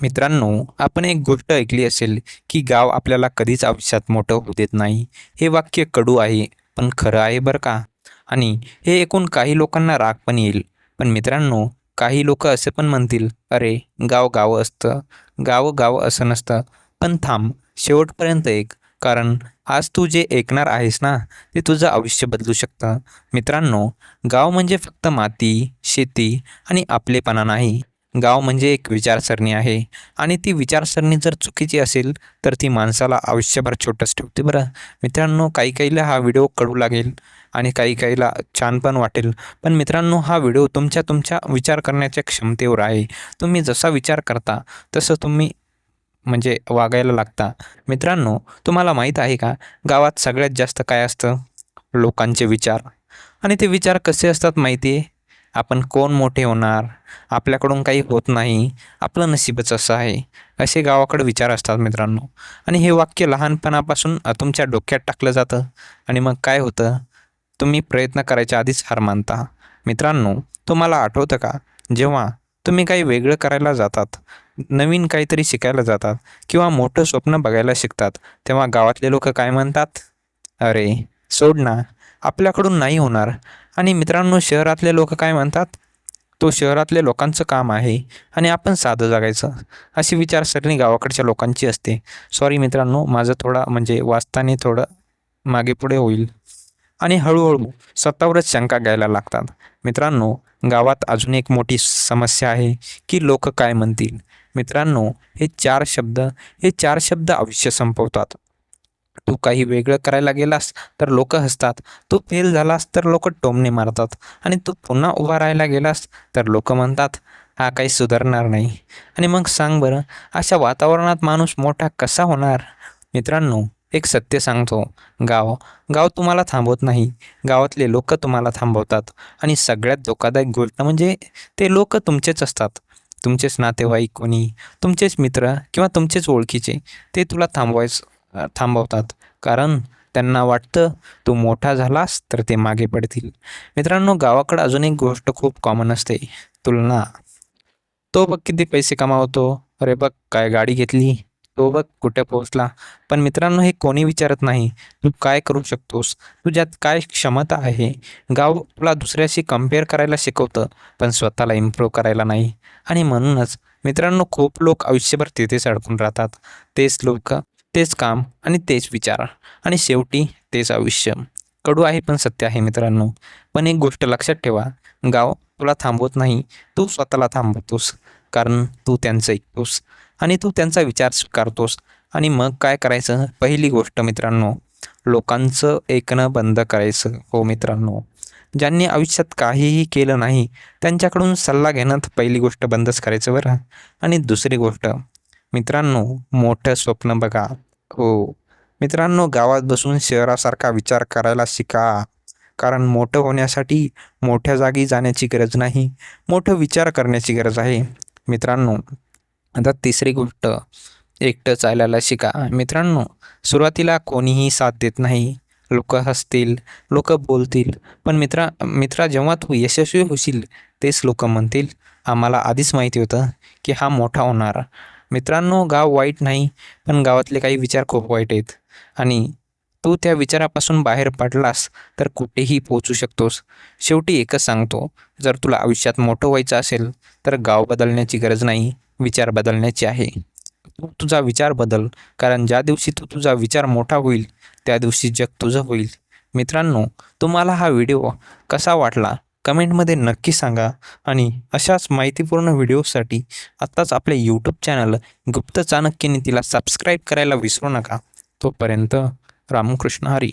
मित्रांनो, आपण एक गोष्ट ऐकली असेल, की गाव आपल्याला कधीच आयुष्यात मोठं होऊ देत नाही. हे वाक्य कडू आहे, पण खरं आहे बरं का. आणि हे ऐकून काही लोकांना राग पण येईल. पण मित्रांनो, काही लोकं असे पण म्हणतील, "अरे, गाव गाव असतं, गाव गाव असं नसतं." पण थांब, शेवटपर्यंत ऐक, कारण आज तू जे ऐकणार आहेस ना, ते तुझं आयुष्य बदलू शकतं. मित्रांनो, गाव म्हणजे फक्त माती, शेती आणि आपलेपणा नाही. गाव म्हणजे एक विचारसरणी आहे आणि ती विचारसरणी जर चुकीची असेल, तर ती माणसाला आयुष्यभर छोटंच ठेवते बरं. मित्रांनो, काही काहीला हा व्हिडिओ कडू लागेल आणि काही काहीला छान पण वाटेल. पण मित्रांनो, हा व्हिडिओ तुमच्या तुमच्या विचार करण्याच्या क्षमतेवर आहे. तुम्ही जसा विचार करता, तसं तुम्ही म्हणजे वागायला लागता. मित्रांनो, तुम्हाला माहीत आहे का, गावात सगळ्यात जास्त काय असतं? लोकांचे विचार. आणि ते विचार कसे असतात माहिती आहे? आपण कोण मोठे होणार? आपल्याकडून काही होत नाही. आपलं नशीबच असं आहे. असे गावाकडे विचार असतात मित्रांनो. आणि हे वाक्य लहानपणापासून तुमच्या डोक्यात टाकलं जातं आणि मग काय होतं? तुम्ही प्रयत्न करायच्या आधीच हार मानता. मित्रांनो, तुम्हाला आठवतं का? जेव्हा तुम्ही काही वेगळं करायला जातात, नवीन काहीतरी शिकायला जातात किंवा मोठं स्वप्न बघायला शिकतात, तेव्हा गावातले लोकं काय म्हणतात? "अरे, सोड ना, आपल्याकडून नाही होणार." आणि मित्रांनो, शहरातले लोकं काय म्हणतात? तो शहरातल्या लोकांचं काम आहे आणि आपण साधं जगायचं. अशी विचारसरणी गावाकडच्या लोकांची असते. सॉरी मित्रांनो, माझं थोडा म्हणजे वाचताना थोडं मागे-पुढे होईल. आणि हळू-हळू स्वतःवरच शंका घ्यायला लागतात. मित्रांनो, गावात अजून एक मोठी समस्या आहे, की लोकं काय म्हणतील? मित्रांनो, हे चार शब्द आयुष्य संपवतात. तू काही वेगळं करायला गेलास तर लोकं हसतात. तू फेल झालास तर लोकं टोमणे मारतात आणि तू पुन्हा उभा राहायला गेलास तर लोकं म्हणतात, "हा काही सुधारणार नाही." आणि मग सांग बरं, अशा वातावरणात माणूस मोठा कसा होणार? मित्रांनो, एक सत्य सांगतो, गाव गाव तुम्हाला थांबवत नाही. गावातले लोकं तुम्हाला थांबवतात आणि सगळ्यात धोकादायक गोष्ट म्हणजे ते लोकं तुमचेच असतात. तुमचेच नातेवाईक कोणी, तुमचेच मित्र किंवा तुमचेच ओळखीचे ते तुला थांबवतात. कारण त्यांना वाटतं तू मोठा झालास तर ते मागे पडतील. मित्रांनो, गावाकडं अजून एक गोष्ट खूप कॉमन असते, तुलना. तो बघ किती पैसे कमावतो. अरे बघ काय गाडी घेतली. तो बघ कुठे पोहोचला. पण मित्रांनो, हे कोणी विचारत नाही. तू काय करू शकतोस? तुझ्यात काय क्षमता आहे? गाव तुला दुसऱ्याशी कंपेअर करायला शिकवतं, पण स्वतःला इम्प्रूव्ह करायला नाही. आणि म्हणूनच मित्रांनो, खूप लोक आयुष्यभर तिथेच अडकून राहतात. तेच लोकं, तेच काम आणि तेच विचार आणि शेवटी तेच आयुष्य. कडू आहे पण सत्य आहे मित्रांनो. पण एक गोष्ट लक्षात ठेवा, गाव तुला थांबवत नाही. तू स्वतःला थांबवतोस. कारण तू त्यांचं ऐकतोस आणि तू त्यांचा विचार स्वीकारतोस. आणि मग काय करायचं? पहिली गोष्ट मित्रांनो, लोकांचं ऐकणं बंद करायचं. हो मित्रांनो, ज्यांनी आयुष्यात काहीही केलं नाही, त्यांच्याकडून सल्ला घेणं तर पहिली गोष्ट बंदच करायचं बरं. आणि दुसरी गोष्ट मित्रांनो, मोठं स्वप्न बघा. हो मित्रांनो, गावात बसून शहरासारखा विचार करायला शिका. कारण मोठं होण्यासाठी मोठ्या जागी जाण्याची गरज नाही, मोठं विचार करण्याची गरज आहे. मित्रांनो, आता तिसरी गोष्ट, एकटं चालायला शिका. मित्रांनो, सुरुवातीला कोणीही साथ देत नाही. लोकं हसतील, लोकं बोलतील. पण मित्रा जेव्हा तू यशस्वी होशील, तेच लोकं म्हणतील, "आम्हाला आधीच माहिती होतं, की हा मोठा होणार." मित्रांनो, गाव वाईट नाही, पण गावातले काही विचार खूप वाईट आहेत. आणि तू त्या विचारापासून बाहेर पडलास, तर कुठेही पोहोचू शकतोस. शेवटी एकच सांगतो, जर तुला आयुष्यात मोठं व्हायचं असेल, तर गाव बदलण्याची गरज नाही, विचार बदलण्याची आहे. तू तुझा विचार बदल, कारण ज्या दिवशी तुझा विचार मोठा होईल, त्या दिवशी जग तुझं होईल. मित्रांनो, तुम्हाला हा व्हिडिओ कसा वाटला? कमेंटमध्ये नक्की सांगा आणि अशाच माहितीपूर्ण व्हिडिओसाठी आत्ताच आपले यूट्यूब चॅनल गुप्त चाणक्य नीतीला सबस्क्राईब करायला विसरू नका. तोपर्यंत रामकृष्ण हरी.